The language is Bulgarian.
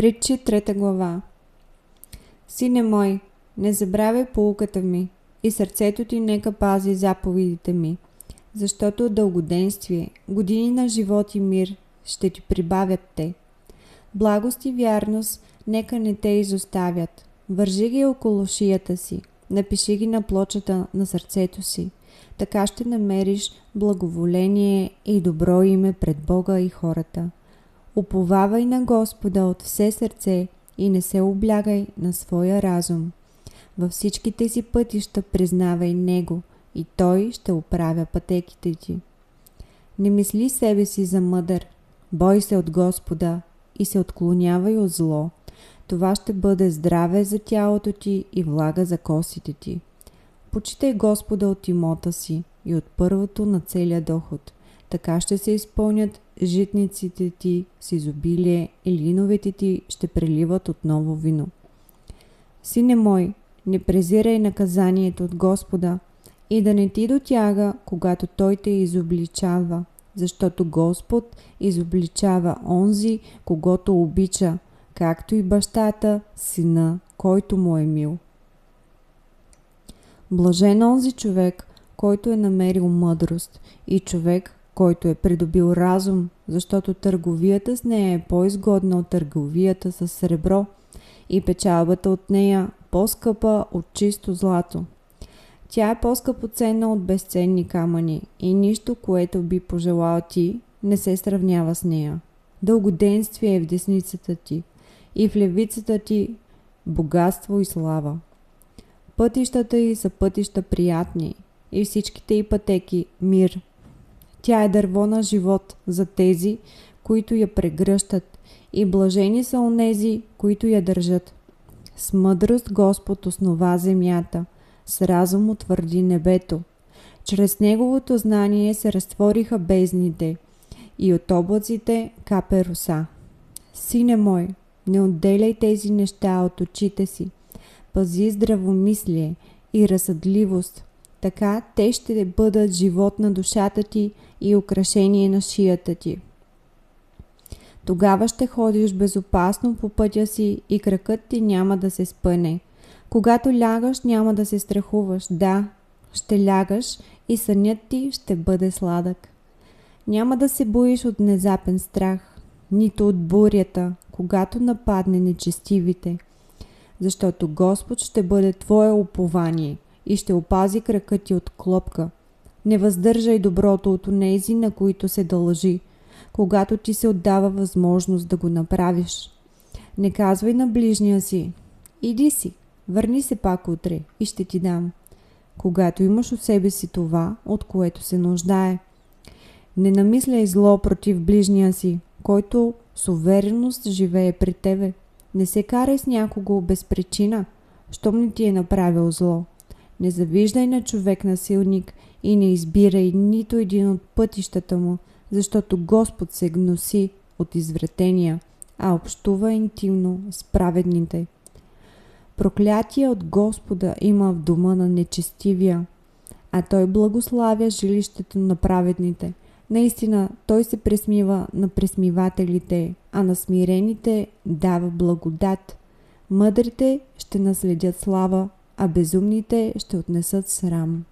Притчи 3 глава. Сине мой, не забравяй поуката ми и сърцето ти нека пази заповедите ми, защото дългоденствие, години на живот и мир ще ти прибавят те. Благост и вярност нека не те изоставят. Вържи ги около шията си, напиши ги на плочата на сърцето си. Така ще намериш благоволение и добро име пред Бога и хората. Уповавай на Господа от все сърце и не се облягай на своя разум. Във всичките си пътища признавай Него и Той ще оправя пътеките ти. Не мисли себе си за мъдър, бой се от Господа и се отклонявай от зло. Това ще бъде здраве за тялото ти и влага за костите ти. Почитай Господа от имота си и от първото на целия доход. Така ще се изпълнят житниците ти с изобилие и линовете ти ще преливат отново вино. Сине мой, не презирай наказанието от Господа и да не ти дотяга, когато Той те изобличава, защото Господ изобличава онзи, когото обича, както и бащата сина, който му е мил. Блажен онзи човек, който е намерил мъдрост, и човек, който е придобил разум, защото търговията с нея е по-изгодна от търговията с сребро и печалбата от нея по-скъпа от чисто злато. Тя е по-скъпоценна от безценни камъни и нищо, което би пожелал ти, не се сравнява с нея. Дългоденствие е в десницата ти и в левицата ти богатство и слава. Пътищата й са пътища приятни и всичките й пътеки мир. Тя е дърво на живот за тези, които я прегръщат, и блажени са онези, които я държат. С мъдрост Господ основа земята, с разум утвърди небето. Чрез Неговото знание се разтвориха бездните и от облаците капе роса. Сине мой, не отделяй тези неща от очите си. Пази здравомислие и разсъдливост. Така те ще бъдат живот на душата ти и украшение на шията ти. Тогава ще ходиш безопасно по пътя си и кракът ти няма да се спъне. Когато лягаш, няма да се страхуваш. Да, ще лягаш и сънят ти ще бъде сладък. Няма да се боиш от внезапен страх, нито от бурята, когато нападне нечестивите. Защото Господ ще бъде твое упование и ще опази кракът ти от клопка. Не въздържай доброто от онези, на които се дължи, когато ти се отдава възможност да го направиш. Не казвай на ближния си: иди си, върни се пак утре и ще ти дам, когато имаш от себе си това, от което се нуждае. Не намисляй зло против ближния си, който с увереност живее при тебе. Не се карай с някого без причина, щом не ти е направил зло. Не завиждай на човек насилник и не избирай нито един от пътищата му, защото Господ се гноси от извратения, а общува интимно с праведните. Проклятие от Господа има в дома на нечестивия, а Той благославя жилището на праведните. Наистина, Той се пресмива на пресмивателите, а на смирените дава благодат. Мъдрите ще наследят слава, а безумните ще отнесат срам.